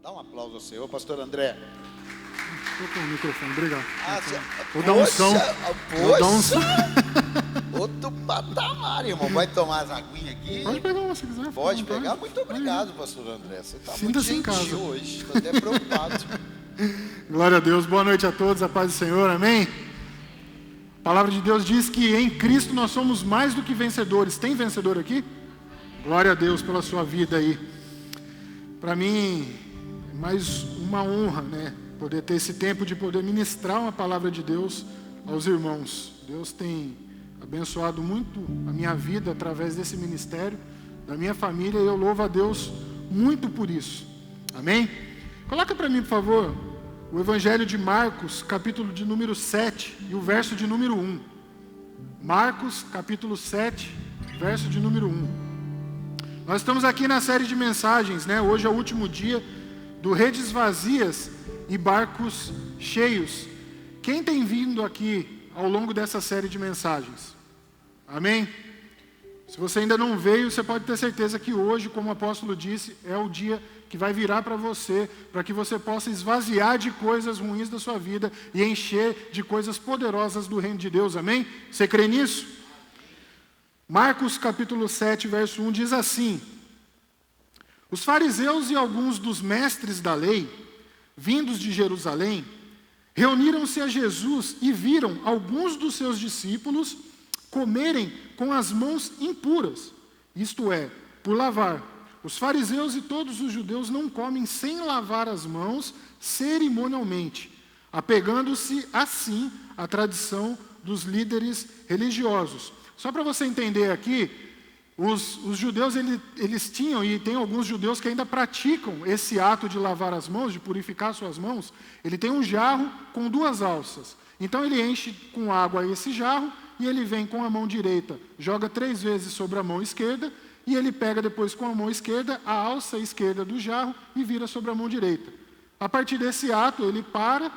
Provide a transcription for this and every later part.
Dá um aplauso ao Senhor, pastor André. Estou com o microfone, obrigado. Vou dar um som. Vou dar um som. Outro patamar, irmão. Vai tomar as aguinhas aqui? Pode pegar uma se quiser. Pode pegar? Muito obrigado, pastor André. Você está muito Sinta-se em casa. gentil hoje. Estou até preocupado. Glória a Deus. Boa noite a todos. A paz do Senhor. Amém? A palavra de Deus diz que em Cristo nós somos mais do que vencedores. Tem vencedor aqui? Glória a Deus pela sua vida aí. Para mim, é mais uma honra, né? Poder ter esse tempo de poder ministrar uma palavra de Deus aos irmãos. Deus tem abençoado muito a minha vida através desse ministério, da minha família, e eu louvo a Deus muito por isso. Amém? Coloca para mim, por favor, o Evangelho de Marcos, capítulo de número 7 e o verso de número 1. Marcos, capítulo 7, verso de número 1. Nós estamos aqui na série de mensagens, né? Hoje é o último dia do Redes Vazias e Barcos Cheios. Quem tem vindo aqui ao longo dessa série de mensagens? Amém? Se você ainda não veio, você pode ter certeza que hoje, como o apóstolo disse, é o dia que vai virar para que você possa esvaziar de coisas ruins da sua vida e encher de coisas poderosas do reino de Deus. Amém? Você crê nisso? Marcos capítulo 7, verso 1 diz assim: os fariseus e alguns dos mestres da lei, vindos de Jerusalém, reuniram-se a Jesus e viram alguns dos seus discípulos comerem com as mãos impuras, isto é, por lavar. Os fariseus e todos os judeus não comem sem lavar as mãos cerimonialmente, apegando-se assim à tradição dos líderes religiosos. Só para você entender aqui, os judeus eles tinham, e tem alguns judeus que ainda praticam esse ato de lavar as mãos, de purificar suas mãos. Ele tem um jarro com 2 alças. Então ele enche com água esse jarro e ele vem com a mão direita, joga 3 vezes sobre a mão esquerda e ele pega depois com a mão esquerda a alça esquerda do jarro e vira sobre a mão direita. A partir desse ato ele para,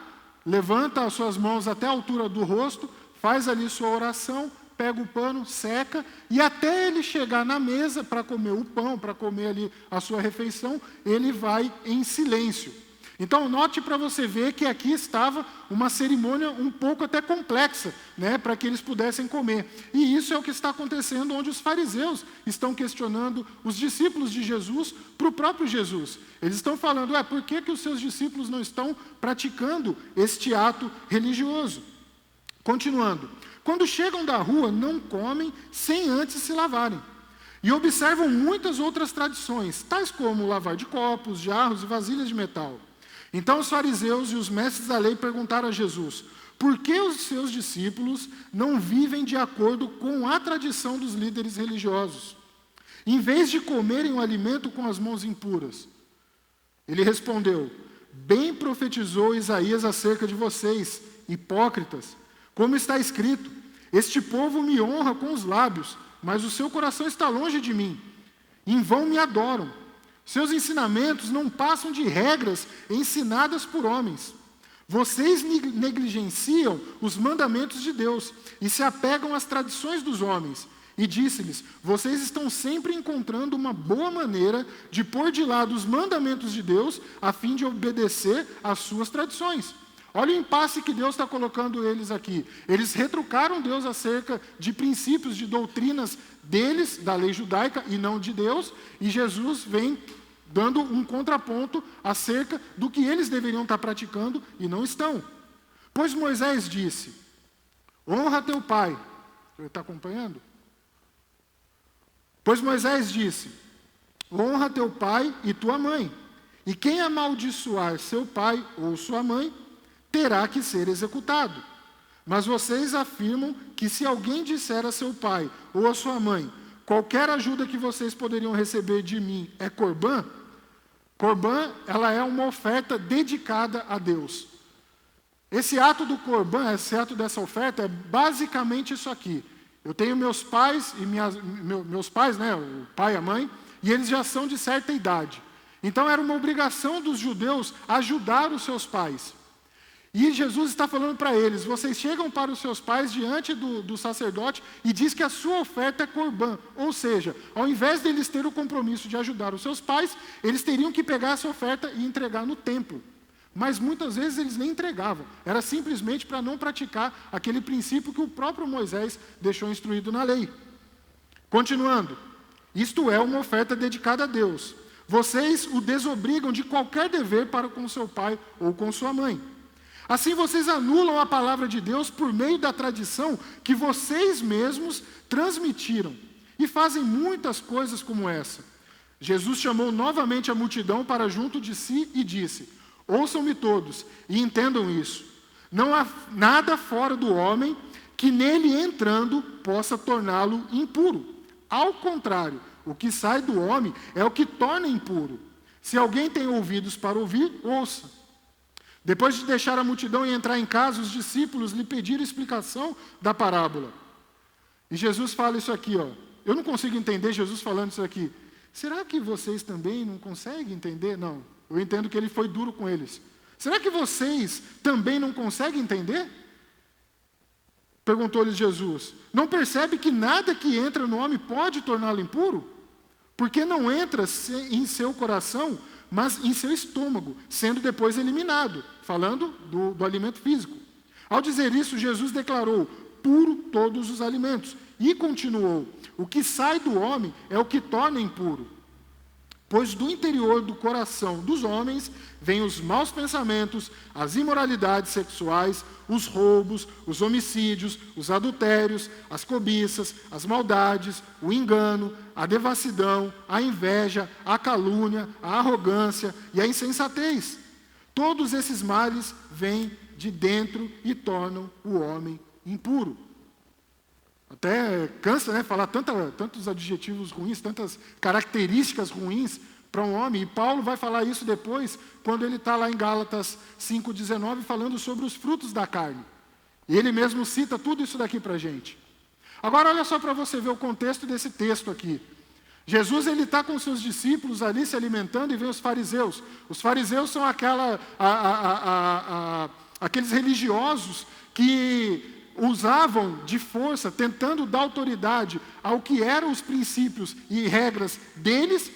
levanta as suas mãos até a altura do rosto, faz ali sua oração, pega o pano, seca, e até ele chegar na mesa para comer o pão, para comer ali a sua refeição, ele vai em silêncio. Então, note para você ver que aqui estava uma cerimônia um pouco até complexa, né, para que eles pudessem comer. E isso é o que está acontecendo, onde os fariseus estão questionando os discípulos de Jesus para o próprio Jesus. Eles estão falando, por que os seus discípulos não estão praticando este ato religioso? Continuando. Quando chegam da rua, não comem sem antes se lavarem. E observam muitas outras tradições, tais como lavar de copos, jarros e vasilhas de metal. Então os fariseus e os mestres da lei perguntaram a Jesus: por que os seus discípulos não vivem de acordo com a tradição dos líderes religiosos, em vez de comerem o alimento com as mãos impuras? Ele respondeu: bem profetizou Isaías acerca de vocês, hipócritas. Como está escrito, este povo me honra com os lábios, mas o seu coração está longe de mim. Em vão me adoram. Seus ensinamentos não passam de regras ensinadas por homens. Vocês negligenciam os mandamentos de Deus e se apegam às tradições dos homens. E disse-lhes: vocês estão sempre encontrando uma boa maneira de pôr de lado os mandamentos de Deus a fim de obedecer às suas tradições. Olha o impasse que Deus está colocando eles aqui. Eles retrucaram Deus acerca de princípios, de doutrinas deles, da lei judaica e não de Deus, e Jesus vem dando um contraponto acerca do que eles deveriam estar praticando e não estão. Pois Moisés disse: honra teu pai. Você está acompanhando? Pois Moisés disse: honra teu pai e tua mãe, e quem amaldiçoar seu pai ou sua mãe, terá que ser executado. Mas vocês afirmam que se alguém disser a seu pai ou a sua mãe: qualquer ajuda que vocês poderiam receber de mim é corbã. Corbã, ela é uma oferta dedicada a Deus. Esse ato do corbã, esse ato dessa oferta, é basicamente isso aqui. Eu tenho meus pais, meus pais, né, o pai e a mãe, e eles já são de certa idade. Então era uma obrigação dos judeus ajudar os seus pais. E Jesus está falando para eles: vocês chegam para os seus pais diante do sacerdote e diz que a sua oferta é corbã. Ou seja, ao invés deles terem o compromisso de ajudar os seus pais, eles teriam que pegar essa oferta e entregar no templo. Mas muitas vezes eles nem entregavam. Era simplesmente para não praticar aquele princípio que o próprio Moisés deixou instruído na lei. Continuando. Isto é uma oferta dedicada a Deus. Vocês o desobrigam de qualquer dever para com seu pai ou com sua mãe. Assim vocês anulam a palavra de Deus por meio da tradição que vocês mesmos transmitiram. E fazem muitas coisas como essa. Jesus chamou novamente a multidão para junto de si e disse: ouçam-me todos e entendam isso. Não há nada fora do homem que nele entrando possa torná-lo impuro. Ao contrário, o que sai do homem é o que torna impuro. Se alguém tem ouvidos para ouvir, ouça. Depois de deixar a multidão e entrar em casa, os discípulos lhe pediram explicação da parábola. E Jesus fala isso aqui, ó. Eu não consigo entender Jesus falando isso aqui. Será que vocês também não conseguem entender? Não, eu entendo que ele foi duro com eles. Será que vocês também não conseguem entender? Perguntou-lhes Jesus. Não percebe que nada que entra no homem pode torná-lo impuro? Porque não entra em seu coração, mas em seu estômago, sendo depois eliminado, falando do alimento físico. Ao dizer isso, Jesus declarou: puro todos os alimentos, e continuou: o que sai do homem é o que torna impuro. Pois do interior do coração dos homens vêm os maus pensamentos, as imoralidades sexuais, os roubos, os homicídios, os adultérios, as cobiças, as maldades, o engano, a devassidão, a inveja, a calúnia, a arrogância e a insensatez. Todos esses males vêm de dentro e tornam o homem impuro. Até cansa, né, falar tantos adjetivos ruins, tantas características ruins para um homem. E Paulo vai falar isso depois, quando ele está lá em Gálatas 5,19, falando sobre os frutos da carne. E ele mesmo cita tudo isso daqui para a gente. Agora, olha só para você ver o contexto desse texto aqui. Jesus está com seus discípulos ali se alimentando e vem os fariseus. Os fariseus são aqueles religiosos que usavam de força, tentando dar autoridade ao que eram os princípios e regras deles,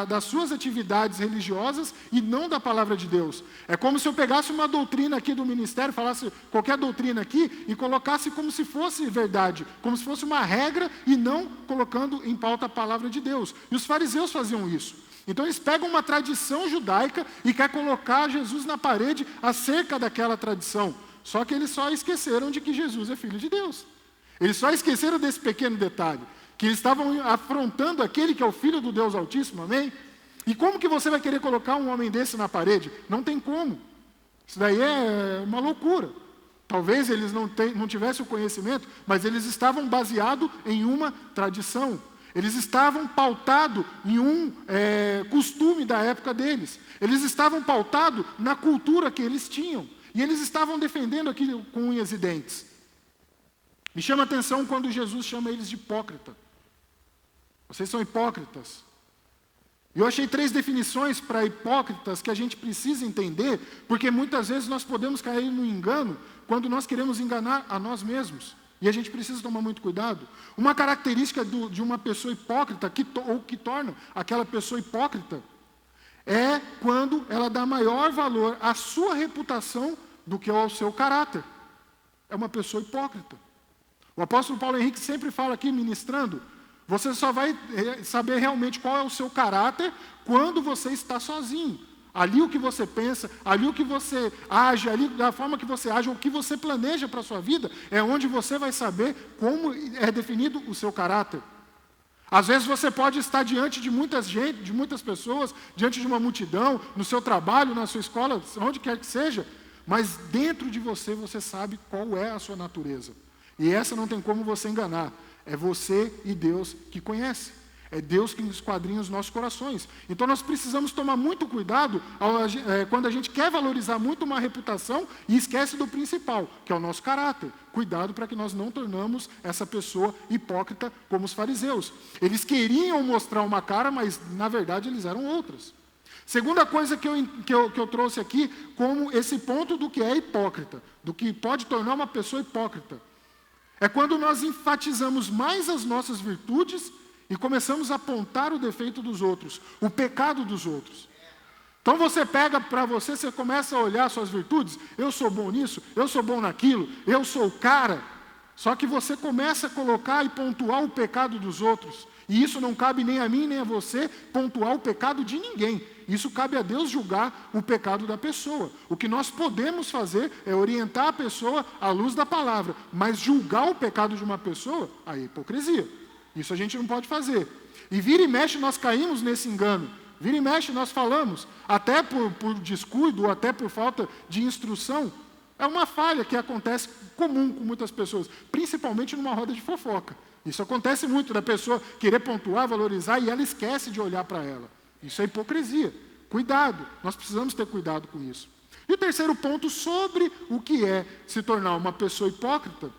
das suas atividades religiosas e não da palavra de Deus. É como se eu pegasse uma doutrina aqui do ministério, falasse qualquer doutrina aqui e colocasse como se fosse verdade, como se fosse uma regra e não colocando em pauta a palavra de Deus. E os fariseus faziam isso. Então eles pegam uma tradição judaica e querem colocar Jesus na parede acerca daquela tradição. Só que eles só esqueceram de que Jesus é Filho de Deus. Eles só esqueceram desse pequeno detalhe, que eles estavam afrontando aquele que é o Filho do Deus Altíssimo, amém? E como que você vai querer colocar um homem desse na parede? Não tem como. Isso daí é uma loucura. Talvez eles não tivessem o conhecimento, mas eles estavam baseados em uma tradição. Eles estavam pautados em um costume da época deles. Eles estavam pautados na cultura que eles tinham. E eles estavam defendendo aquilo com unhas e dentes. Me chama a atenção quando Jesus chama eles de hipócrita. Vocês são hipócritas. E eu achei 3 definições para hipócritas que a gente precisa entender, porque muitas vezes nós podemos cair no engano quando nós queremos enganar a nós mesmos. E a gente precisa tomar muito cuidado. Uma característica de uma pessoa hipócrita, que torna aquela pessoa hipócrita, é quando ela dá maior valor à sua reputação do que ao seu caráter. É uma pessoa hipócrita. O apóstolo Paulo Henrique sempre fala aqui, ministrando, você só vai saber realmente qual é o seu caráter quando você está sozinho. Ali o que você pensa, ali o que você age, ali da forma que você age, o que você planeja para a sua vida, é onde você vai saber como é definido o seu caráter. Às vezes você pode estar diante de muitas pessoas, diante de uma multidão, no seu trabalho, na sua escola, onde quer que seja, mas dentro de você, você sabe qual é a sua natureza. E essa não tem como você enganar. É você e Deus que conhece. É Deus que esquadrinha os nossos corações. Então nós precisamos tomar muito cuidado quando a gente quer valorizar muito uma reputação e esquece do principal, que é o nosso caráter. Cuidado para que nós não tornamos essa pessoa hipócrita como os fariseus. Eles queriam mostrar uma cara, mas na verdade eles eram outras. Segunda coisa que eu trouxe aqui, como esse ponto do que é hipócrita, do que pode tornar uma pessoa hipócrita, é quando nós enfatizamos mais as nossas virtudes e começamos a apontar o defeito dos outros, o pecado dos outros. Então você pega para você, você começa a olhar suas virtudes, eu sou bom nisso, eu sou bom naquilo, eu sou o cara. Só que você começa a colocar e pontuar o pecado dos outros. E isso não cabe nem a mim, nem a você pontuar o pecado de ninguém. Isso cabe a Deus julgar o pecado da pessoa. O que nós podemos fazer é orientar a pessoa à luz da palavra. Mas julgar o pecado de uma pessoa, aí é hipocrisia. Isso a gente não pode fazer. E vira e mexe nós caímos nesse engano. Vira e mexe nós falamos, até por descuido ou até por falta de instrução. É uma falha que acontece comum com muitas pessoas, principalmente numa roda de fofoca. Isso acontece muito, da pessoa querer pontuar, valorizar, e ela esquece de olhar para ela. Isso é hipocrisia. Cuidado, nós precisamos ter cuidado com isso. E o terceiro ponto sobre o que é se tornar uma pessoa hipócrita,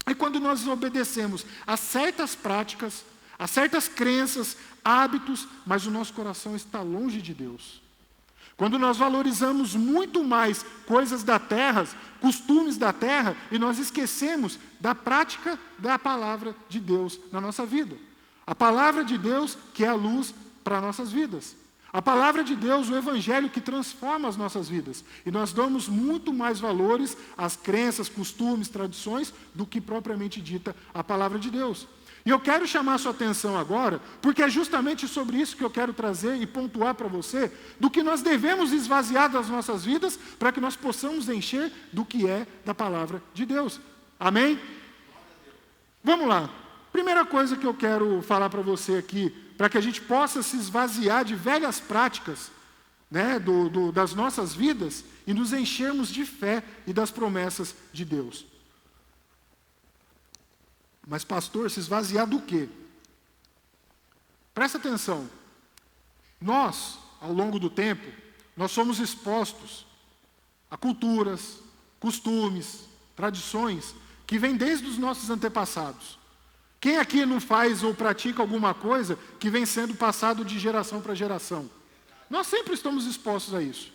é quando nós obedecemos a certas práticas, a certas crenças, hábitos, mas o nosso coração está longe de Deus. Quando nós valorizamos muito mais coisas da terra, costumes da terra, e nós esquecemos da prática da palavra de Deus na nossa vida. A palavra de Deus que é a luz para nossas vidas. A palavra de Deus, o evangelho que transforma as nossas vidas. E nós damos muito mais valores às crenças, costumes, tradições, do que propriamente dita a palavra de Deus. E eu quero chamar a sua atenção agora, porque é justamente sobre isso que eu quero trazer e pontuar para você, do que nós devemos esvaziar das nossas vidas, para que nós possamos encher do que é da palavra de Deus. Amém? Vamos lá. Primeira coisa que eu quero falar para você aqui, para que a gente possa se esvaziar de velhas práticas, né, das nossas vidas, e nos enchermos de fé e das promessas de Deus. Mas, pastor, se esvaziar do quê? Presta atenção. Nós, ao longo do tempo, nós somos expostos a culturas, costumes, tradições, que vêm desde os nossos antepassados. Quem aqui não faz ou pratica alguma coisa que vem sendo passado de geração para geração? Nós sempre estamos expostos a isso.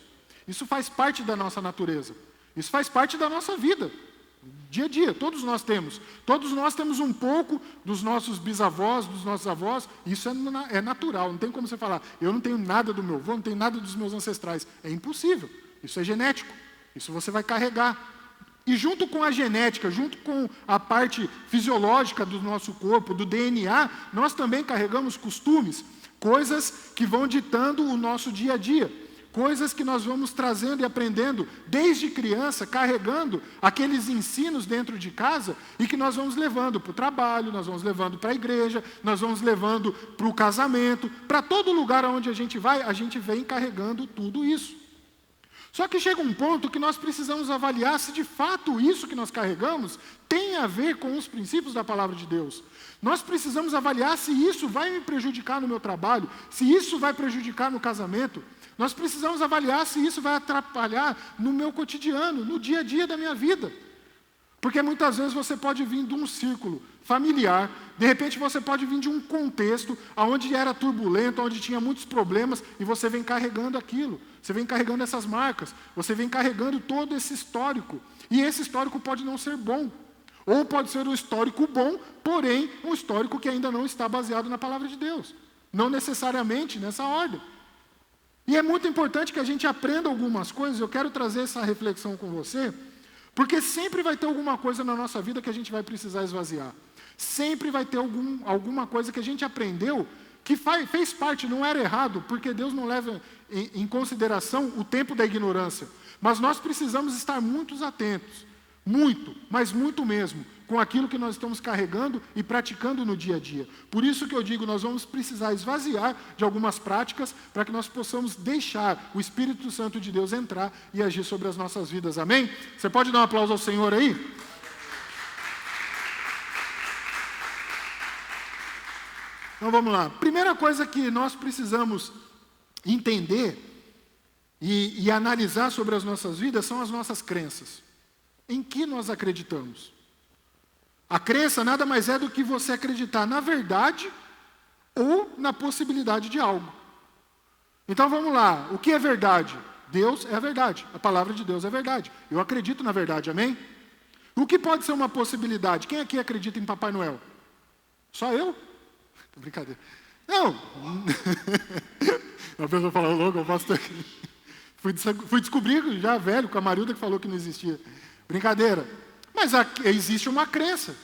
Isso faz parte da nossa natureza. Isso faz parte da nossa vida. Dia a dia, todos nós temos. Todos nós temos um pouco dos nossos bisavós, dos nossos avós. Isso é natural, não tem como você falar, eu não tenho nada do meu avô, não tenho nada dos meus ancestrais. É impossível. Isso é genético. Isso você vai carregar. E junto com a genética, junto com a parte fisiológica do nosso corpo, do DNA, nós também carregamos costumes, coisas que vão ditando o nosso dia a dia. Coisas que nós vamos trazendo e aprendendo desde criança, carregando aqueles ensinos dentro de casa e que nós vamos levando para o trabalho, nós vamos levando para a igreja, nós vamos levando para o casamento, para todo lugar onde a gente vai, a gente vem carregando tudo isso. Só que chega um ponto que nós precisamos avaliar se de fato isso que nós carregamos tem a ver com os princípios da palavra de Deus. Nós precisamos avaliar se isso vai me prejudicar no meu trabalho, se isso vai prejudicar no casamento. Nós precisamos avaliar se isso vai atrapalhar no meu cotidiano, no dia a dia da minha vida. Porque muitas vezes você pode vir de um círculo familiar, de repente você pode vir de um contexto onde era turbulento, onde tinha muitos problemas, e você vem carregando aquilo, você vem carregando essas marcas, você vem carregando todo esse histórico. E esse histórico pode não ser bom, ou pode ser um histórico bom, porém um histórico que ainda não está baseado na palavra de Deus. Não necessariamente nessa ordem. E é muito importante que a gente aprenda algumas coisas. Eu quero trazer essa reflexão com você, porque sempre vai ter alguma coisa na nossa vida que a gente vai precisar esvaziar. Sempre vai ter alguma coisa que a gente aprendeu que fez parte, não era errado, porque Deus não leva em consideração o tempo da ignorância. Mas nós precisamos estar muito atentos, muito, mas muito mesmo, com aquilo que nós estamos carregando e praticando no dia a dia. Por isso que eu digo, nós vamos precisar esvaziar de algumas práticas para que nós possamos deixar o Espírito Santo de Deus entrar e agir sobre as nossas vidas. Amém? Você pode dar um aplauso ao Senhor aí? Então vamos lá. Primeira coisa que nós precisamos entender e analisar sobre as nossas vidas são as nossas crenças. Em que nós acreditamos? A crença nada mais é do que você acreditar na verdade ou na possibilidade de algo. Então vamos lá, o que é verdade? Deus é a verdade, a palavra de Deus é a verdade. Eu acredito na verdade, amém? O que pode ser uma possibilidade? Quem aqui acredita em Papai Noel? Só eu? Brincadeira. Não. A pessoa fala, louco, eu posso ter... Fui descobrir já velho, com a Marilda que falou que não existia. Brincadeira. Mas existe uma crença.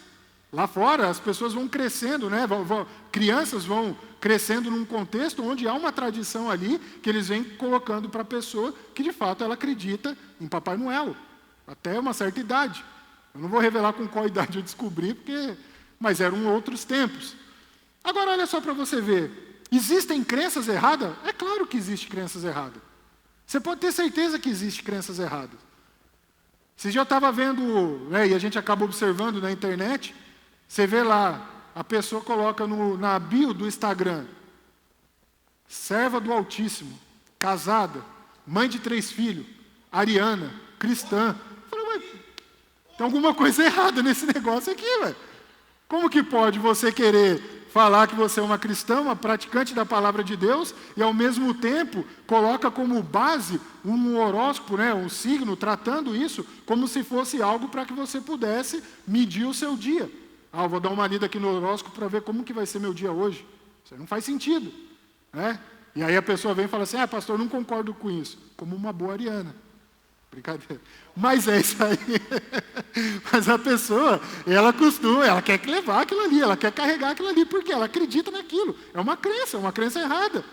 Lá fora as pessoas vão crescendo, né? Crianças vão crescendo num contexto onde há uma tradição ali que eles vêm colocando para a pessoa que de fato ela acredita em Papai Noel. Até uma certa idade. Eu não vou revelar com qual idade eu descobri, mas eram outros tempos. Agora olha só para você ver. Existem crenças erradas? É claro que existem crenças erradas. Você pode ter certeza que existem crenças erradas. Você já estava vendo, né, e a gente acaba observando na internet, você vê lá, a pessoa coloca na bio do Instagram, serva do Altíssimo, casada, mãe de 3 filhos, ariana, cristã. Eu falei, mas tem alguma coisa errada nesse negócio aqui, velho. Como que pode você querer falar que você é uma cristã, uma praticante da palavra de Deus, e ao mesmo tempo coloca como base um horóscopo, né, um signo, tratando isso como se fosse algo para que você pudesse medir o seu dia. Eu vou dar uma lida aqui no horóscopo para ver como que vai ser meu dia hoje. Isso não faz sentido, né? E aí a pessoa vem e fala assim, pastor, não concordo com isso. Como uma boa ariana. Brincadeira. Mas é isso aí. Mas a pessoa, ela quer levar aquilo ali, ela quer carregar aquilo ali, porque ela acredita naquilo. É uma crença errada.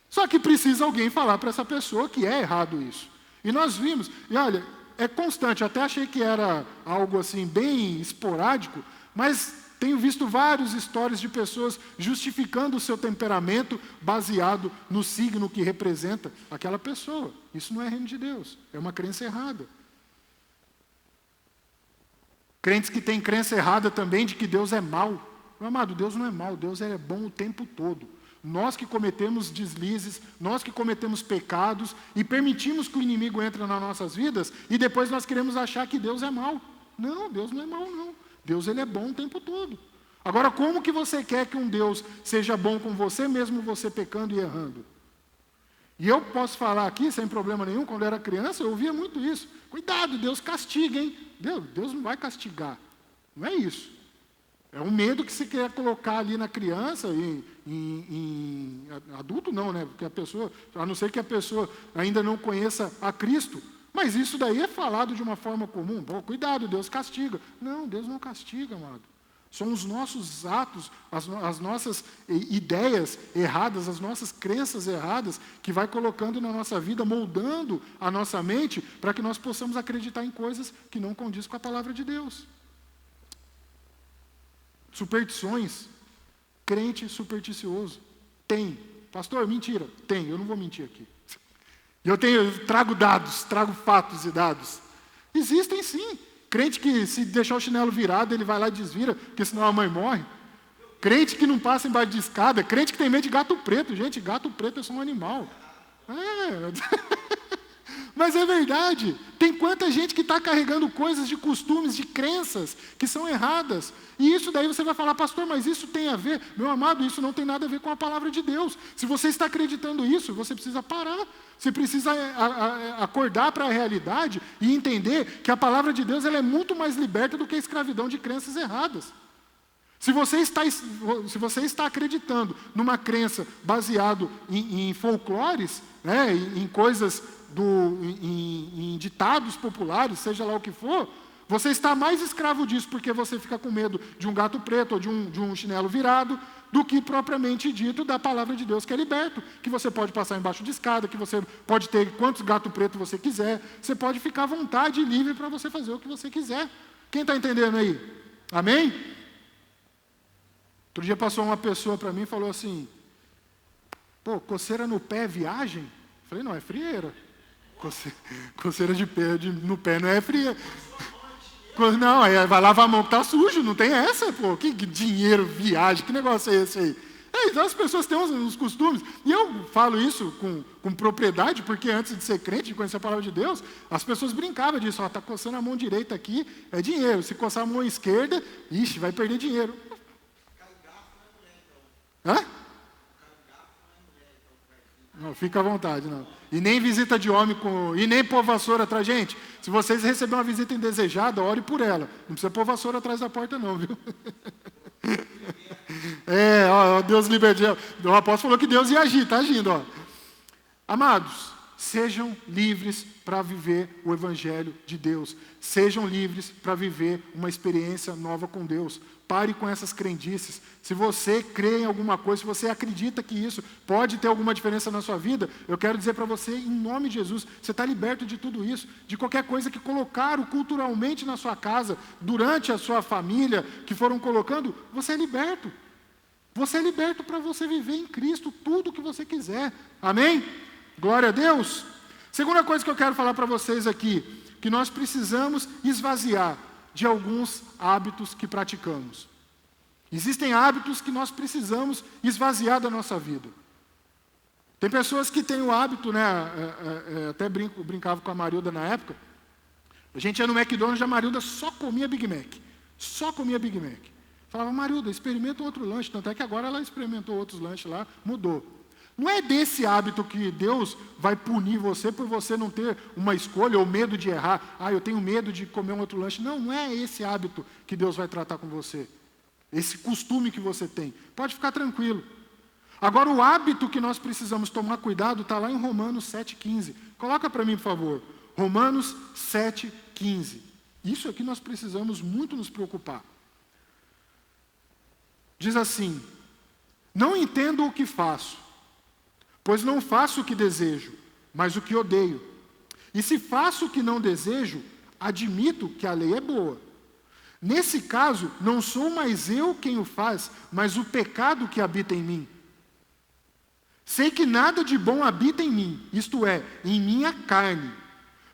Só que precisa alguém falar para essa pessoa que é errado isso. E nós vimos, e olha, é constante, eu até achei que era algo assim bem esporádico, mas tenho visto várias histórias de pessoas justificando o seu temperamento baseado no signo que representa aquela pessoa. Isso não é reino de Deus, é uma crença errada. Crentes que têm crença errada também de que Deus é mau. Meu amado, Deus não é mau, Deus é bom o tempo todo. Nós que cometemos deslizes, nós que cometemos pecados e permitimos que o inimigo entre nas nossas vidas e depois nós queremos achar que Deus é mau. Não, Deus não é mau, não. Deus ele é bom o tempo todo. Agora, como que você quer que um Deus seja bom com você, mesmo você pecando e errando? E eu posso falar aqui, sem problema nenhum, quando eu era criança, eu ouvia muito isso. Cuidado, Deus castiga, hein? Deus não vai castigar. Não é isso. É um medo que se quer colocar ali na criança, em adulto não, né? Porque a pessoa, a não ser que a pessoa ainda não conheça a Cristo, mas isso daí é falado de uma forma comum. Pô, cuidado, Deus castiga. Não, Deus não castiga, amado. São os nossos atos, as nossas ideias erradas, as nossas crenças erradas, que vai colocando na nossa vida, moldando a nossa mente, para que nós possamos acreditar em coisas que não condiz com a palavra de Deus. Superstições. Crente supersticioso. Tem. Pastor, mentira. Tem, eu não vou mentir aqui. Eu trago dados, trago fatos e dados. Existem sim. Crente que se deixar o chinelo virado, ele vai lá e desvira, porque senão a mãe morre. Crente que não passa embaixo de escada. Crente que tem medo de gato preto. Gente, gato preto é só um animal. Mas é verdade. Tem quanta gente que está carregando coisas de costumes, de crenças, que são erradas. E isso daí você vai falar, pastor, mas isso tem a ver? Meu amado, isso não tem nada a ver com a palavra de Deus. Se você está acreditando isso, você precisa parar. Você precisa acordar para a realidade e entender que a palavra de Deus ela é muito mais liberta do que a escravidão de crenças erradas. Se você está acreditando numa crença baseada em folclores, né, em coisas, em ditados populares, seja lá o que for, você está mais escravo disso porque você fica com medo de um gato preto ou de um chinelo virado, do que propriamente dito da palavra de Deus que é liberto, que você pode passar embaixo de escada, que você pode ter quantos gatos pretos você quiser, você pode ficar à vontade e livre para você fazer o que você quiser. Quem está entendendo aí? Amém? Outro dia passou uma pessoa para mim e falou assim, pô, coceira no pé é viagem? Eu falei, não, é frieira. Coceira no pé não é fria. Não, aí vai lavar a mão que está sujo, não tem essa, pô. Que dinheiro, viagem, que negócio é esse aí? Então as pessoas têm uns costumes. E eu falo isso com propriedade, porque antes de ser crente, de conhecer a palavra de Deus, as pessoas brincavam disso. Está coçando a mão direita aqui, é dinheiro. Se coçar a mão esquerda, ixi, vai perder dinheiro. Hã? Não, fica à vontade, não. E nem visita de homem e nem pôr vassoura atrás. Gente, se vocês receberem uma visita indesejada, ore por ela. Não precisa pôr vassoura atrás da porta, não, viu? Deus libertou. O apóstolo falou que Deus ia agir, está agindo, ó. Amados, sejam livres para viver o Evangelho de Deus. Sejam livres para viver uma experiência nova com Deus. Pare com essas crendices. Se você crê em alguma coisa, se você acredita que isso pode ter alguma diferença na sua vida, eu quero dizer para você, em nome de Jesus, você está liberto de tudo isso, de qualquer coisa que colocaram culturalmente na sua casa, durante a sua família, que foram colocando, você é liberto. Você é liberto para você viver em Cristo tudo o que você quiser. Amém? Glória a Deus. Segunda coisa que eu quero falar para vocês aqui, que nós precisamos esvaziar de alguns hábitos que praticamos. Existem hábitos que nós precisamos esvaziar da nossa vida. Tem pessoas que têm o hábito, né? Até brincava com a Marilda na época. A gente ia no McDonald's e a Marilda só comia Big Mac. Só comia Big Mac. Falava, Marilda, experimenta outro lanche. Tanto é que agora ela experimentou outros lanches lá, mudou. Não é desse hábito que Deus vai punir você por você não ter uma escolha ou medo de errar. Eu tenho medo de comer um outro lanche. Não, não é esse hábito que Deus vai tratar com você. Esse costume que você tem. Pode ficar tranquilo. Agora, o hábito que nós precisamos tomar cuidado está lá em Romanos 7,15. Coloca para mim, por favor. Romanos 7,15. Isso aqui nós precisamos muito nos preocupar. Diz assim, não entendo o que faço, pois não faço o que desejo, mas o que odeio. E se faço o que não desejo, admito que a lei é boa. Nesse caso, não sou mais eu quem o faz, mas o pecado que habita em mim. Sei que nada de bom habita em mim, isto é, em minha carne,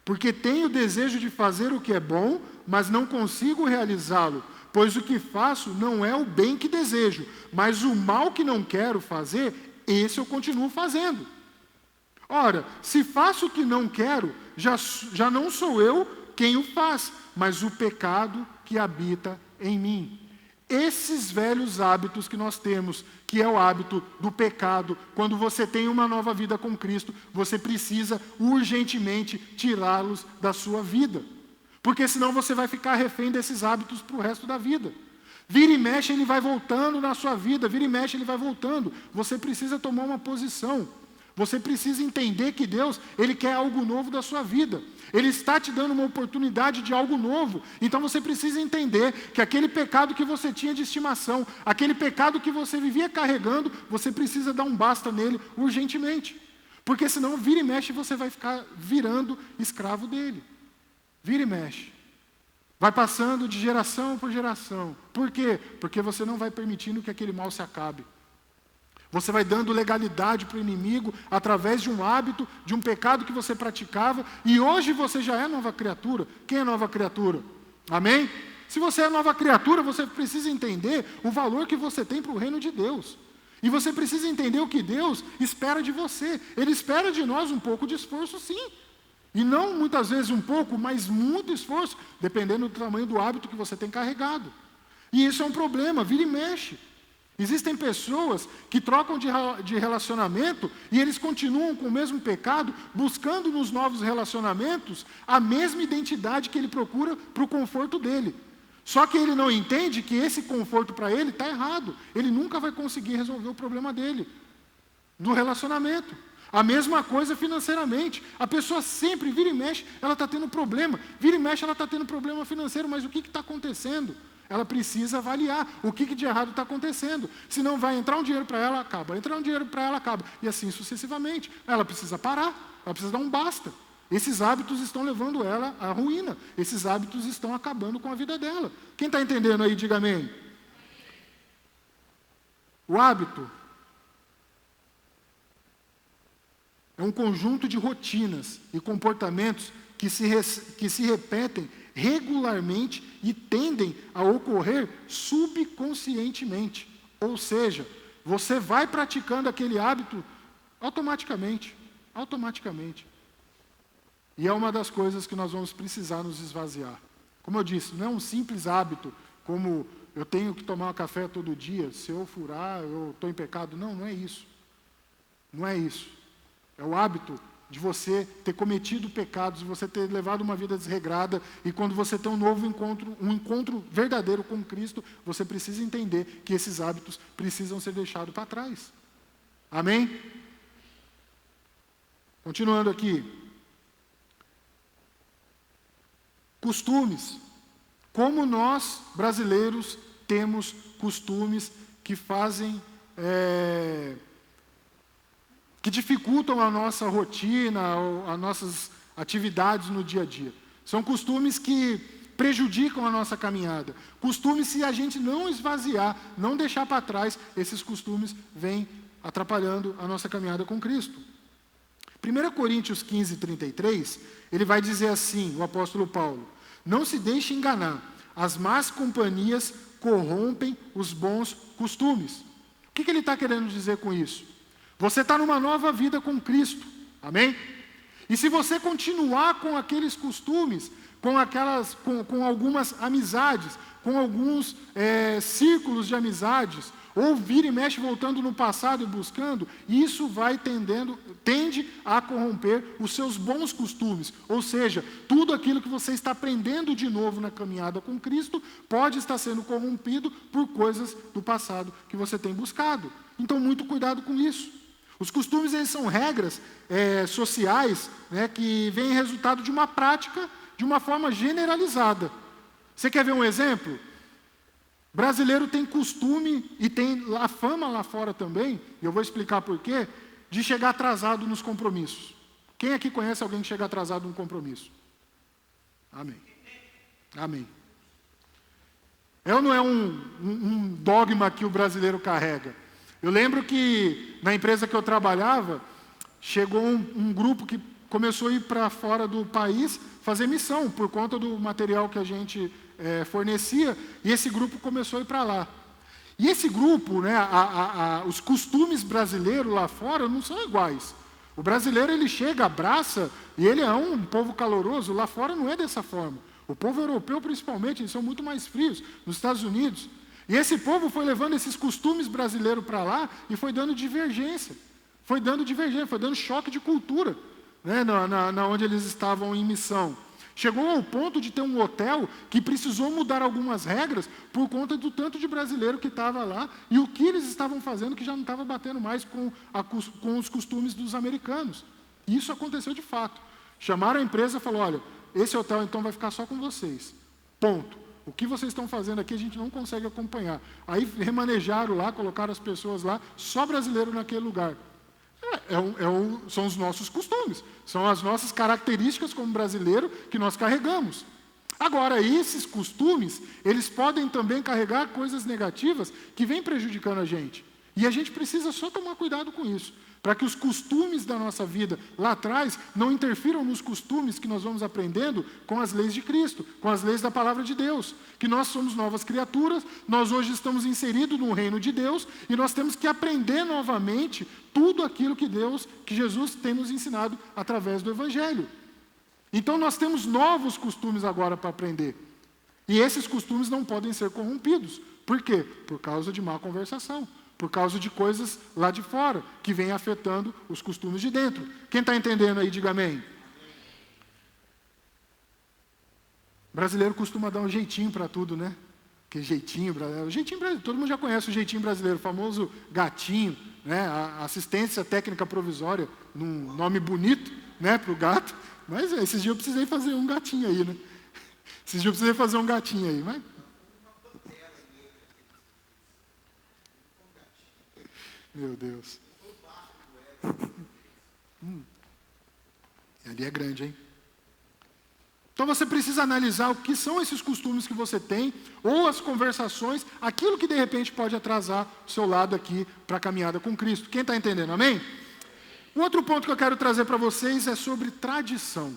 porque tenho o desejo de fazer o que é bom, mas não consigo realizá-lo, pois o que faço não é o bem que desejo, mas o mal que não quero fazer, esse eu continuo fazendo. Ora, se faço o que não quero, já não sou eu quem o faz, mas o pecado que habita em mim. Esses velhos hábitos que nós temos, que é o hábito do pecado, quando você tem uma nova vida com Cristo, você precisa urgentemente tirá-los da sua vida. Porque senão você vai ficar refém desses hábitos para o resto da vida. Vira e mexe, ele vai voltando na sua vida, vira e mexe, ele vai voltando. Você precisa tomar uma posição. Você precisa entender que Deus, Ele quer algo novo da sua vida. Ele está te dando uma oportunidade de algo novo. Então você precisa entender que aquele pecado que você tinha de estimação, aquele pecado que você vivia carregando, você precisa dar um basta nele urgentemente. Porque senão, vira e mexe, você vai ficar virando escravo dele. Vira e mexe. Vai passando de geração por geração. Por quê? Porque você não vai permitindo que aquele mal se acabe. Você vai dando legalidade para o inimigo através de um hábito, de um pecado que você praticava, e hoje você já é nova criatura. Quem é nova criatura? Amém? Se você é nova criatura, você precisa entender o valor que você tem para o reino de Deus. E você precisa entender o que Deus espera de você. Ele espera de nós um pouco de esforço, sim. E não muitas vezes um pouco, mas muito esforço, dependendo do tamanho do hábito que você tem carregado. E isso é um problema, vira e mexe. Existem pessoas que trocam de relacionamento e eles continuam com o mesmo pecado, buscando nos novos relacionamentos a mesma identidade que ele procura para o conforto dele. Só que ele não entende que esse conforto para ele está errado. Ele nunca vai conseguir resolver o problema dele, do relacionamento. A mesma coisa financeiramente. A pessoa sempre, vira e mexe, ela está tendo problema. Vira e mexe, ela está tendo problema financeiro, mas o que está acontecendo? Ela precisa avaliar o que de errado está acontecendo. Se não vai entrar um dinheiro para ela, acaba. Entrar um dinheiro para ela, acaba. E assim sucessivamente. Ela precisa parar, ela precisa dar um basta. Esses hábitos estão levando ela à ruína. Esses hábitos estão acabando com a vida dela. Quem está entendendo aí, diga amém. O hábito é um conjunto de rotinas e comportamentos que se repetem regularmente e tendem a ocorrer subconscientemente. Ou seja, você vai praticando aquele hábito automaticamente. E é uma das coisas que nós vamos precisar nos esvaziar. Como eu disse, não é um simples hábito, como eu tenho que tomar um café todo dia, se eu furar, eu estou em pecado. Não, não é isso. Não é isso. É o hábito de você ter cometido pecados, de você ter levado uma vida desregrada, e quando você tem um novo encontro, um encontro verdadeiro com Cristo, você precisa entender que esses hábitos precisam ser deixados para trás. Amém? Continuando aqui. Costumes. Como nós, brasileiros, temos costumes que fazem... que dificultam a nossa rotina, as nossas atividades no dia a dia. São costumes que prejudicam a nossa caminhada. Costumes, se a gente não esvaziar, não deixar para trás, esses costumes vêm atrapalhando a nossa caminhada com Cristo. 1 Coríntios 15, 33, ele vai dizer assim, o apóstolo Paulo: não se deixe enganar, as más companhias corrompem os bons costumes. O que ele está querendo dizer com isso? Você está numa nova vida com Cristo, amém? E se você continuar com aqueles costumes, com algumas amizades, com alguns círculos de amizades, ou vira e mexe voltando no passado e buscando, isso tende a corromper os seus bons costumes. Ou seja, tudo aquilo que você está aprendendo de novo na caminhada com Cristo pode estar sendo corrompido por coisas do passado que você tem buscado. Então, muito cuidado com isso. Os costumes, eles são regras sociais, né, que vêm resultado de uma prática de uma forma generalizada. Você quer ver um exemplo? Brasileiro tem costume, e tem a fama lá fora também, e eu vou explicar por quê, de chegar atrasado nos compromissos. Quem aqui conhece alguém que chega atrasado num compromisso? Amém. Amém. Não é um dogma que o brasileiro carrega. Eu lembro que na empresa que eu trabalhava, chegou um grupo que começou a ir para fora do país fazer missão, por conta do material que a gente fornecia, e esse grupo começou a ir para lá. E esse grupo, né, os costumes brasileiros lá fora não são iguais. O brasileiro, ele chega, abraça, e ele é um povo caloroso. Lá fora não é dessa forma. O povo europeu, principalmente, eles são muito mais frios. Nos Estados Unidos... E esse povo foi levando esses costumes brasileiros para lá e foi dando divergência. Foi dando choque de cultura, né, onde eles estavam em missão. Chegou ao ponto de ter um hotel que precisou mudar algumas regras por conta do tanto de brasileiro que estava lá e o que eles estavam fazendo que já não estava batendo mais com os costumes dos americanos. E isso aconteceu de fato. Chamaram a empresa e falaram: olha, esse hotel então vai ficar só com vocês. Ponto. O que vocês estão fazendo aqui, a gente não consegue acompanhar. Aí remanejaram lá, colocaram as pessoas lá, só brasileiro naquele lugar. São os nossos costumes, são as nossas características como brasileiro que nós carregamos. Agora, esses costumes, eles podem também carregar coisas negativas que vêm prejudicando a gente. E a gente precisa só tomar cuidado com isso, para que os costumes da nossa vida lá atrás não interfiram nos costumes que nós vamos aprendendo com as leis de Cristo, com as leis da palavra de Deus, que nós somos novas criaturas, nós hoje estamos inseridos no reino de Deus e nós temos que aprender novamente tudo aquilo que Jesus tem nos ensinado através do Evangelho. Então nós temos novos costumes agora para aprender. E esses costumes não podem ser corrompidos. Por quê? Por causa de má conversação. Por causa de coisas lá de fora, que vêm afetando os costumes de dentro. Quem está entendendo aí, diga amém. O brasileiro costuma dar um jeitinho para tudo, né? Que jeitinho brasileiro. Todo mundo já conhece o jeitinho brasileiro, o famoso gatinho, né? A assistência técnica provisória, num nome bonito, né, para o gato. Mas esses dias eu precisei fazer um gatinho aí, né? Mas... Meu Deus. Ali é grande, hein? Então você precisa analisar o que são esses costumes que você tem, ou as conversações, aquilo que de repente pode atrasar o seu lado aqui para a caminhada com Cristo. Quem está entendendo, amém? Um outro ponto que eu quero trazer para vocês é sobre tradição.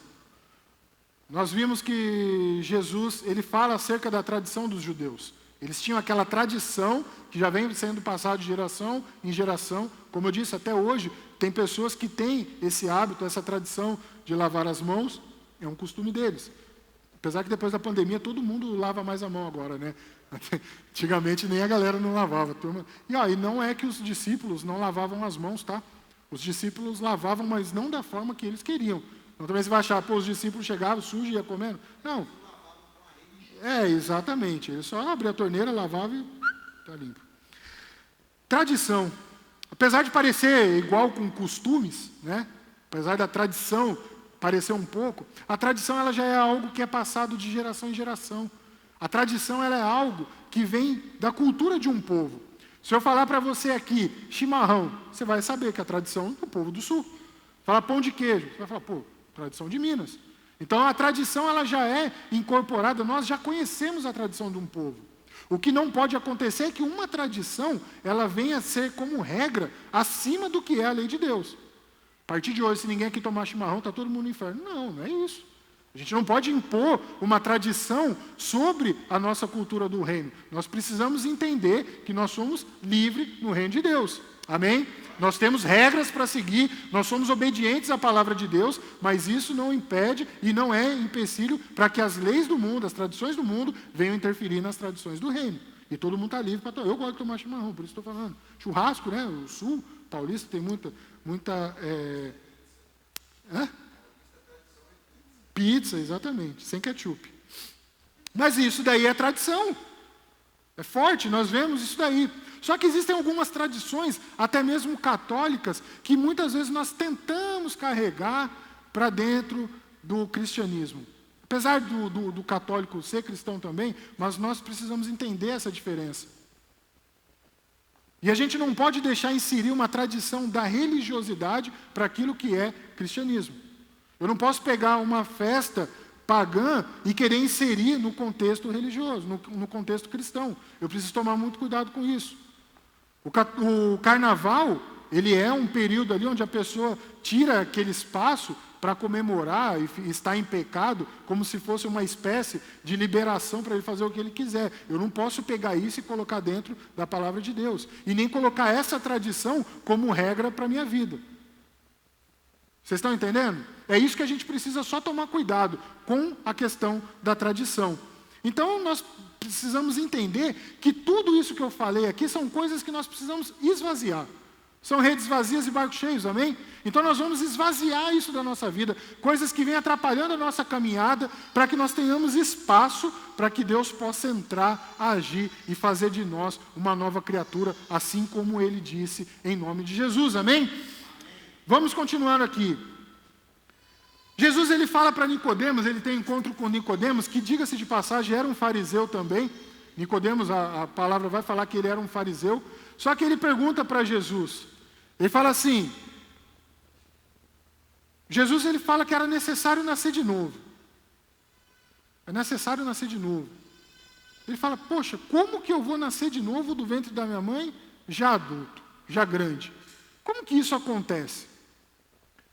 Nós vimos que Jesus, ele fala acerca da tradição dos judeus. Eles tinham aquela tradição que já vem sendo passada de geração em geração. Como eu disse, até hoje, tem pessoas que têm esse hábito, essa tradição de lavar as mãos. É um costume deles. Apesar que depois da pandemia, todo mundo lava mais a mão agora, né? Antigamente nem a galera não lavava. E não é que os discípulos não lavavam as mãos, tá? Os discípulos lavavam, mas não da forma que eles queriam. Então também você vai achar, os discípulos chegavam sujos e iam comendo. Não. Exatamente. Ele só abria a torneira, lavava e está limpo. Tradição. Apesar de parecer igual com costumes, né? Apesar da tradição parecer um pouco, a tradição ela já é algo que é passado de geração em geração. A tradição ela é algo que vem da cultura de um povo. Se eu falar para você aqui, chimarrão, você vai saber que é a tradição do povo do sul. Falar pão de queijo, você vai falar, tradição de Minas. Então a tradição ela já é incorporada, nós já conhecemos a tradição de um povo. O que não pode acontecer é que uma tradição, ela venha a ser como regra acima do que é a lei de Deus. A partir de hoje, se ninguém aqui tomar chimarrão, está todo mundo no inferno. Não, não é isso. A gente não pode impor uma tradição sobre a nossa cultura do reino. Nós precisamos entender que nós somos livres no reino de Deus. Amém? Nós temos regras para seguir, nós somos obedientes à palavra de Deus, mas isso não impede e não é empecilho para que as leis do mundo, as tradições do mundo, venham interferir nas tradições do reino. E todo mundo está livre para tomar. Eu gosto de tomar chimarrão, por isso estou falando. Churrasco, né? O sul paulista tem muita pizza, exatamente, sem ketchup. Mas isso daí é tradição. É forte, nós vemos isso daí. Só que existem algumas tradições, até mesmo católicas, que muitas vezes nós tentamos carregar para dentro do cristianismo. Apesar do católico ser cristão também, mas nós precisamos entender essa diferença. E a gente não pode deixar inserir uma tradição da religiosidade para aquilo que é cristianismo. Eu não posso pegar uma festa pagã e querer inserir no contexto religioso, no contexto cristão. Eu preciso tomar muito cuidado com isso. O carnaval, ele é um período ali onde a pessoa tira aquele espaço para comemorar e estar em pecado, como se fosse uma espécie de liberação para ele fazer o que ele quiser. Eu não posso pegar isso e colocar dentro da palavra de Deus. E nem colocar essa tradição como regra para a minha vida. Vocês estão entendendo? É isso que a gente precisa só tomar cuidado com a questão da tradição. Então, nós precisamos entender que tudo isso que eu falei aqui são coisas que nós precisamos esvaziar. São redes vazias e barcos cheios, amém? Então nós vamos esvaziar isso da nossa vida, coisas que vêm atrapalhando a nossa caminhada, para que nós tenhamos espaço para que Deus possa entrar, agir e fazer de nós uma nova criatura, assim como Ele disse, em nome de Jesus, amém? Vamos continuar aqui. Jesus ele fala para Nicodemos, ele tem encontro com Nicodemos, que diga-se de passagem, era um fariseu também. Nicodemos, a palavra vai falar que ele era um fariseu. Só que ele pergunta para Jesus, ele fala assim, Jesus ele fala que era necessário nascer de novo. É necessário nascer de novo. Ele fala, poxa, como que eu vou nascer de novo do ventre da minha mãe, já adulto, já grande? Como que isso acontece?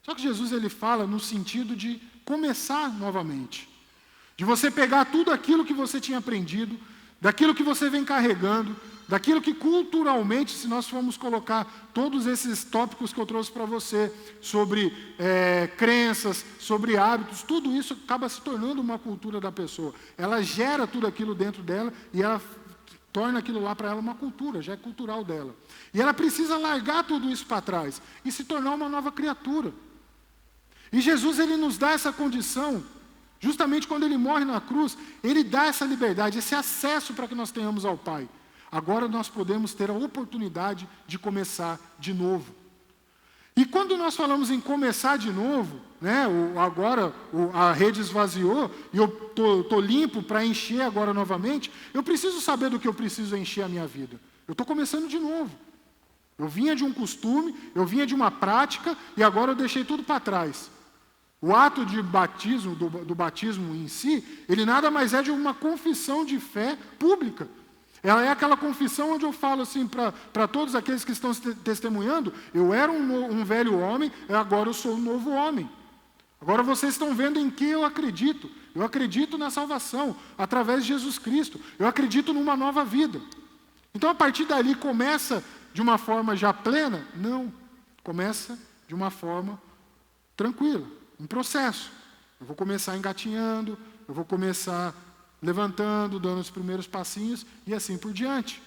Só que Jesus ele fala no sentido de começar novamente. De você pegar tudo aquilo que você tinha aprendido, daquilo que você vem carregando, daquilo que culturalmente, se nós formos colocar todos esses tópicos que eu trouxe para você, sobre crenças, sobre hábitos, tudo isso acaba se tornando uma cultura da pessoa. Ela gera tudo aquilo dentro dela e ela torna aquilo lá para ela uma cultura, já é cultural dela. E ela precisa largar tudo isso para trás e se tornar uma nova criatura. E Jesus ele nos dá essa condição, justamente quando ele morre na cruz, ele dá essa liberdade, esse acesso para que nós tenhamos ao Pai. Agora nós podemos ter a oportunidade de começar de novo. E quando nós falamos em começar de novo, né, a rede esvaziou e eu estou limpo para encher agora novamente, eu preciso saber do que eu preciso encher a minha vida. Eu estou começando de novo. Eu vinha de um costume, eu vinha de uma prática e agora eu deixei tudo para trás. O ato de batismo, do batismo em si, ele nada mais é de uma confissão de fé pública. Ela é aquela confissão onde eu falo assim para todos aqueles que estão testemunhando, eu era um velho homem, agora eu sou um novo homem. Agora vocês estão vendo em que eu acredito. Eu acredito na salvação, através de Jesus Cristo. Eu acredito numa nova vida. Então a partir dali começa de uma forma já plena? Não. Começa de uma forma tranquila. Um processo. Eu vou começar engatinhando, eu vou começar levantando, dando os primeiros passinhos e assim por diante.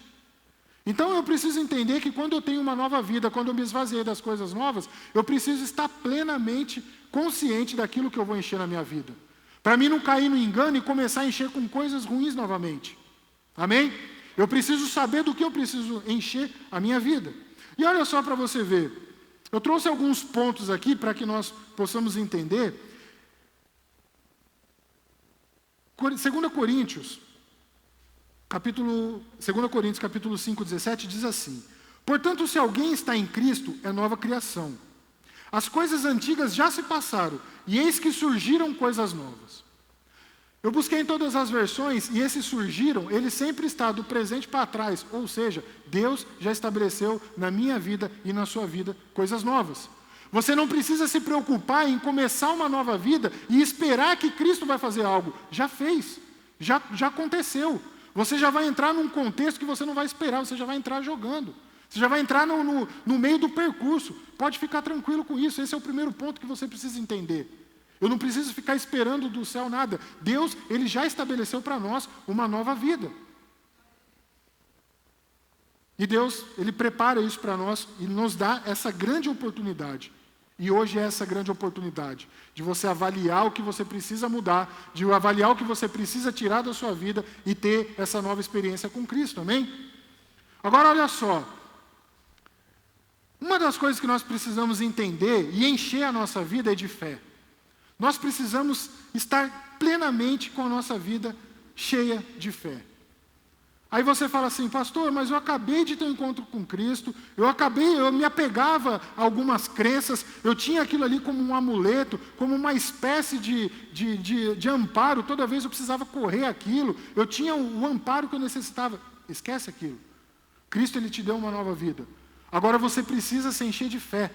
Então eu preciso entender que quando eu tenho uma nova vida, quando eu me esvaziei das coisas novas, eu preciso estar plenamente consciente daquilo que eu vou encher na minha vida. Para mim não cair no engano e começar a encher com coisas ruins novamente. Amém? Eu preciso saber do que eu preciso encher a minha vida. E olha só para você ver. Eu trouxe alguns pontos aqui para que nós possamos entender. 2 Coríntios, capítulo 5, 17, diz assim: portanto, se alguém está em Cristo, é nova criação. As coisas antigas já se passaram, e eis que surgiram coisas novas. Eu busquei em todas as versões, e esses surgiram, ele sempre está do presente para trás, ou seja, Deus já estabeleceu na minha vida e na sua vida coisas novas. Você não precisa se preocupar em começar uma nova vida e esperar que Cristo vai fazer algo. Já fez, já aconteceu. Você já vai entrar num contexto que você não vai esperar, você já vai entrar jogando. Você já vai entrar no meio do percurso. Pode ficar tranquilo com isso, esse é o primeiro ponto que você precisa entender. Eu não preciso ficar esperando do céu nada. Deus, Ele já estabeleceu para nós uma nova vida. E Deus, Ele prepara isso para nós e nos dá essa grande oportunidade. E hoje é essa grande oportunidade de você avaliar o que você precisa mudar, de avaliar o que você precisa tirar da sua vida e ter essa nova experiência com Cristo, amém? Agora olha só, uma das coisas que nós precisamos entender e encher a nossa vida é de fé. Nós precisamos estar plenamente com a nossa vida cheia de fé. Aí você fala assim, pastor, mas eu acabei de ter um encontro com Cristo, eu me apegava a algumas crenças, eu tinha aquilo ali como um amuleto, como uma espécie de amparo, toda vez eu precisava correr aquilo, eu tinha o amparo que eu necessitava. Esquece aquilo. Cristo, Ele te deu uma nova vida. Agora você precisa se encher de fé.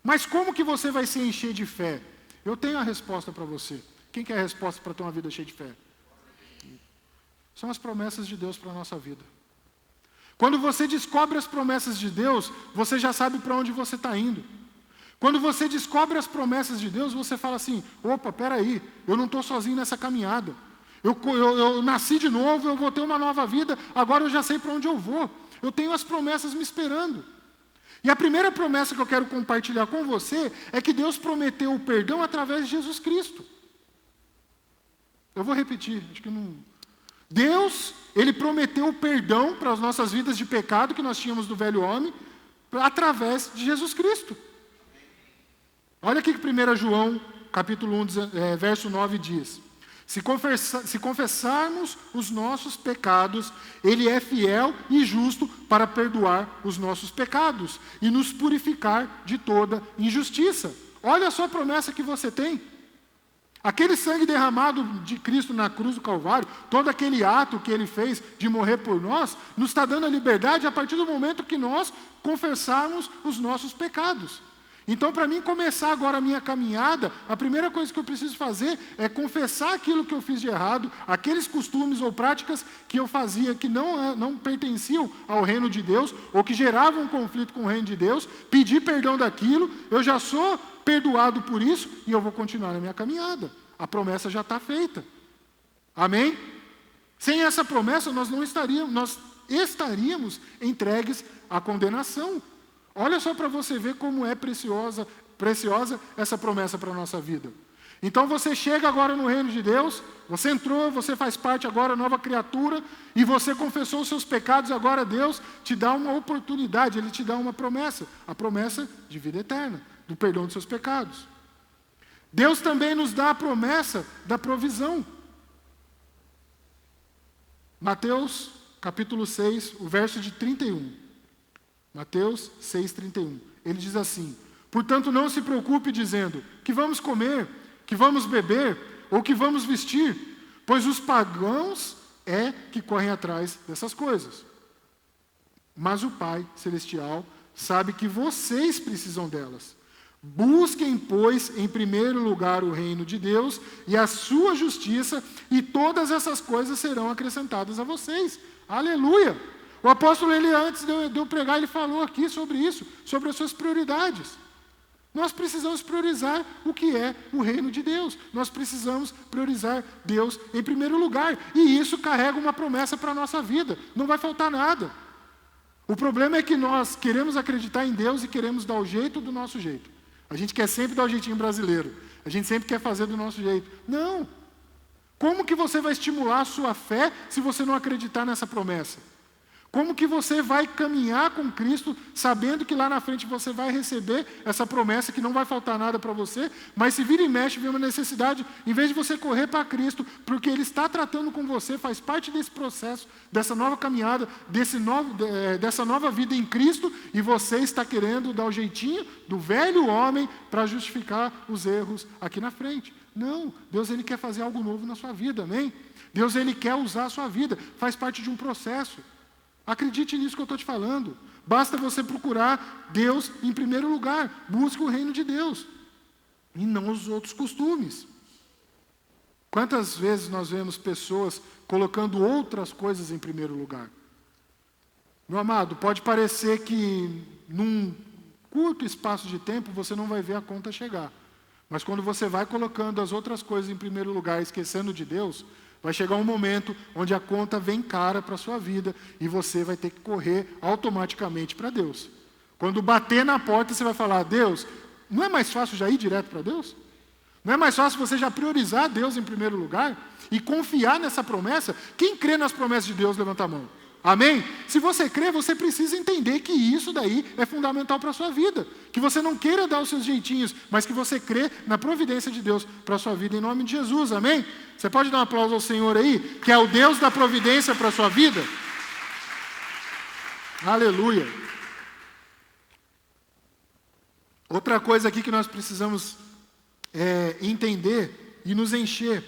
Mas como que você vai se encher de fé? Eu tenho a resposta para você. Quem quer a resposta para ter uma vida cheia de fé? São as promessas de Deus para a nossa vida. Quando você descobre as promessas de Deus, você já sabe para onde você está indo. Quando você descobre as promessas de Deus, você fala assim, opa, peraí, eu não estou sozinho nessa caminhada. Eu nasci de novo, eu vou ter uma nova vida, agora eu já sei para onde eu vou. Eu tenho as promessas me esperando. E a primeira promessa que eu quero compartilhar com você é que Deus prometeu o perdão através de Jesus Cristo. Eu vou repetir, acho que não... Deus, Ele prometeu o perdão para as nossas vidas de pecado que nós tínhamos do velho homem, através de Jesus Cristo. Olha aqui que 1 João, capítulo 1, verso 9 diz: se confessarmos os nossos pecados, Ele é fiel e justo para perdoar os nossos pecados e nos purificar de toda injustiça. Olha só a promessa que você tem. Aquele sangue derramado de Cristo na cruz do Calvário, todo aquele ato que Ele fez de morrer por nós, nos está dando a liberdade a partir do momento que nós confessarmos os nossos pecados. Então, para mim começar agora a minha caminhada, a primeira coisa que eu preciso fazer é confessar aquilo que eu fiz de errado, aqueles costumes ou práticas que eu fazia que não pertenciam ao reino de Deus, ou que geravam um conflito com o reino de Deus, pedir perdão daquilo, eu já sou perdoado por isso e eu vou continuar na minha caminhada. A promessa já está feita. Amém? Sem essa promessa, nós estaríamos entregues à condenação. Olha só para você ver como é preciosa essa promessa para a nossa vida. Então você chega agora no reino de Deus, você entrou, você faz parte agora, nova criatura, e você confessou os seus pecados, agora Deus te dá uma oportunidade, Ele te dá uma promessa, a promessa de vida eterna, do perdão dos seus pecados. Deus também nos dá a promessa da provisão. Mateus, capítulo 6, o verso de 31. Mateus 6,31. Ele diz assim: portanto, não se preocupe dizendo, que vamos comer, que vamos beber, ou que vamos vestir, pois os pagãos é que correm atrás dessas coisas. Mas o Pai Celestial sabe que vocês precisam delas. Busquem, pois, em primeiro lugar o reino de Deus e a sua justiça, e todas essas coisas serão acrescentadas a vocês. Aleluia! O apóstolo, ele antes de eu pregar, ele falou aqui sobre isso, sobre as suas prioridades. Nós precisamos priorizar o que é o reino de Deus. Nós precisamos priorizar Deus em primeiro lugar. E isso carrega uma promessa para a nossa vida. Não vai faltar nada. O problema é que nós queremos acreditar em Deus e queremos dar o jeito do nosso jeito. A gente quer sempre dar o jeitinho brasileiro. A gente sempre quer fazer do nosso jeito. Não! Como que você vai estimular a sua fé se você não acreditar nessa promessa? Como que você vai caminhar com Cristo sabendo que lá na frente você vai receber essa promessa que não vai faltar nada para você, mas se vira e mexe, vê uma necessidade, em vez de você correr para Cristo, porque Ele está tratando com você, faz parte desse processo, dessa nova caminhada, dessa nova vida em Cristo, e você está querendo dar o jeitinho do velho homem para justificar os erros aqui na frente. Não, Deus Ele quer fazer algo novo na sua vida, amém? Deus Ele quer usar a sua vida, faz parte de um processo. Acredite nisso que eu estou te falando. Basta você procurar Deus em primeiro lugar. Busque o reino de Deus. E não os outros costumes. Quantas vezes nós vemos pessoas colocando outras coisas em primeiro lugar? Meu amado, pode parecer que num curto espaço de tempo você não vai ver a conta chegar. Mas quando você vai colocando as outras coisas em primeiro lugar, esquecendo de Deus, vai chegar um momento onde a conta vem cara para a sua vida e você vai ter que correr automaticamente para Deus. Quando bater na porta, você vai falar, Deus, não é mais fácil já ir direto para Deus? Não é mais fácil você já priorizar Deus em primeiro lugar e confiar nessa promessa? Quem crê nas promessas de Deus, levanta a mão. Amém? Se você crê, você precisa entender que isso daí é fundamental para a sua vida. Que você não queira dar os seus jeitinhos, mas que você crê na providência de Deus para a sua vida, em nome de Jesus. Amém? Você pode dar um aplauso ao Senhor aí, que é o Deus da providência para a sua vida? Aleluia. Outra coisa aqui que nós precisamos entender e nos encher.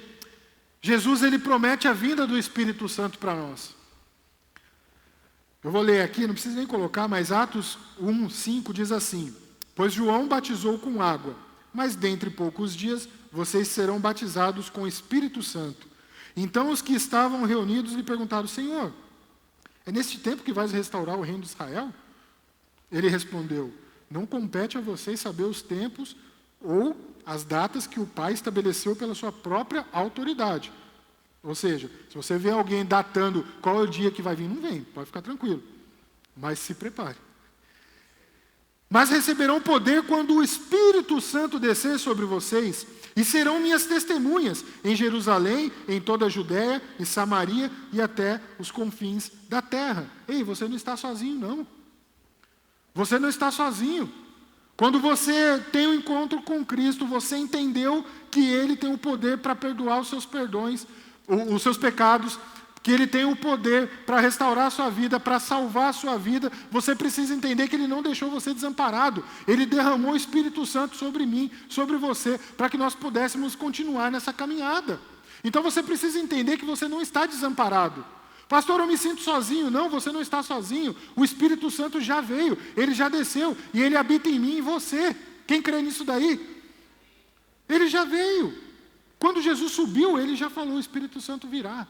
Jesus, Ele promete a vinda do Espírito Santo para nós. Eu vou ler aqui, não precisa nem colocar, mas Atos 1:5 diz assim: Pois João batizou com água, mas dentre poucos dias vocês serão batizados com o Espírito Santo. Então os que estavam reunidos lhe perguntaram, Senhor, é neste tempo que vais restaurar o reino de Israel? Ele respondeu, não compete a vocês saber os tempos ou as datas que o Pai estabeleceu pela sua própria autoridade. Ou seja, se você vê alguém datando qual é o dia que vai vir, não vem, pode ficar tranquilo. Mas se prepare. Mas receberão poder quando o Espírito Santo descer sobre vocês, e serão minhas testemunhas em Jerusalém, em toda a Judéia e Samaria e até os confins da terra. Ei, você não está sozinho, não. Você não está sozinho. Quando você tem um encontro com Cristo, você entendeu que Ele tem o poder para perdoar os seus perdões, os seus pecados, que Ele tem o poder para restaurar a sua vida, para salvar a sua vida. Você precisa entender que Ele não deixou você desamparado. Ele derramou o Espírito Santo sobre mim, sobre você, para que nós pudéssemos continuar nessa caminhada. Então você precisa entender que você não está desamparado. Pastor, eu me sinto sozinho. Não, você não está sozinho. O Espírito Santo já veio, Ele já desceu, e Ele habita em mim e em você. Quem crê nisso daí? Ele já veio. Quando Jesus subiu, Ele já falou, o Espírito Santo virá.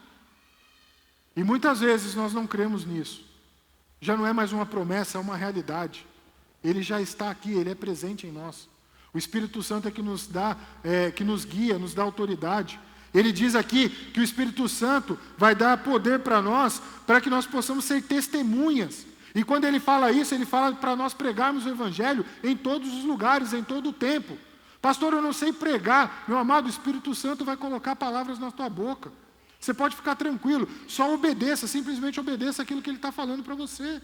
E muitas vezes nós não cremos nisso. Já não é mais uma promessa, é uma realidade. Ele já está aqui, Ele é presente em nós. O Espírito Santo é que nos dá, que nos guia, nos dá autoridade. Ele diz aqui que o Espírito Santo vai dar poder para nós, para que nós possamos ser testemunhas. E quando Ele fala isso, Ele fala para nós pregarmos o Evangelho em todos os lugares, em todo o tempo. Pastor, eu não sei pregar. Meu amado, o Espírito Santo vai colocar palavras na tua boca. Você pode ficar tranquilo. Só obedeça, simplesmente obedeça aquilo que Ele está falando para você.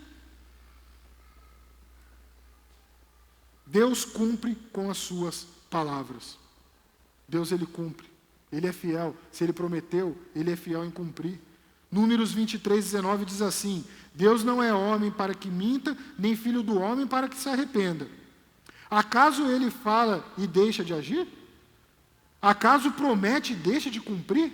Deus cumpre com as suas palavras. Deus, Ele cumpre. Ele é fiel. Se Ele prometeu, Ele é fiel em cumprir. Números 23:19 diz assim, Deus não é homem para que minta, nem filho do homem para que se arrependa. Acaso Ele fala e deixa de agir? Acaso promete e deixa de cumprir?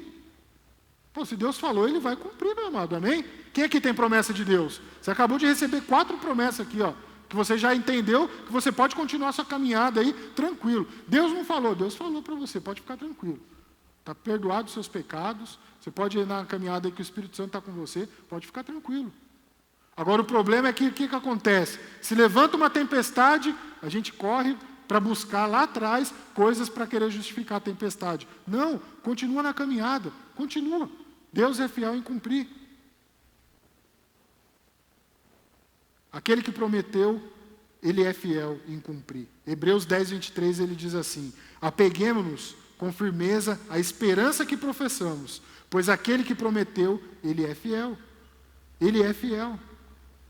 Pô, se Deus falou, Ele vai cumprir, meu amado, amém? Quem aqui tem promessa de Deus? Você acabou de receber 4 promessas aqui, ó, que você já entendeu que você pode continuar sua caminhada aí tranquilo. Deus não falou, Deus falou para você, pode ficar tranquilo. Está perdoado os seus pecados, você pode ir na caminhada aí que o Espírito Santo está com você, pode ficar tranquilo. Agora o problema é que o que acontece? Se levanta uma tempestade, a gente corre para buscar lá atrás coisas para querer justificar a tempestade. Não, continua na caminhada, continua. Deus é fiel em cumprir. Aquele que prometeu, ele é fiel em cumprir. Hebreus 10, 23, ele diz assim: apeguemo-nos com firmeza à esperança que professamos, pois aquele que prometeu, ele é fiel. Ele é fiel.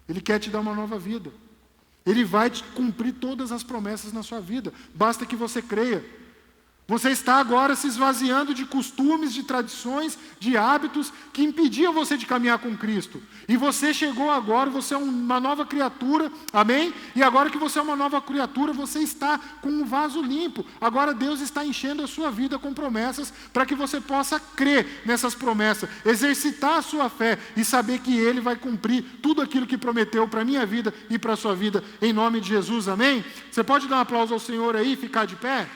Ele quer te dar uma nova vida. Ele vai te cumprir todas as promessas na sua vida. Basta que você creia. Você está agora se esvaziando de costumes, de tradições, de hábitos que impediam você de caminhar com Cristo. E você chegou agora, você é uma nova criatura, amém? E agora que você é uma nova criatura, você está com um vaso limpo. Agora Deus está enchendo a sua vida com promessas para que você possa crer nessas promessas, exercitar a sua fé e saber que Ele vai cumprir tudo aquilo que prometeu para a minha vida e para a sua vida, em nome de Jesus, amém? Você pode dar um aplauso ao Senhor aí e ficar de pé?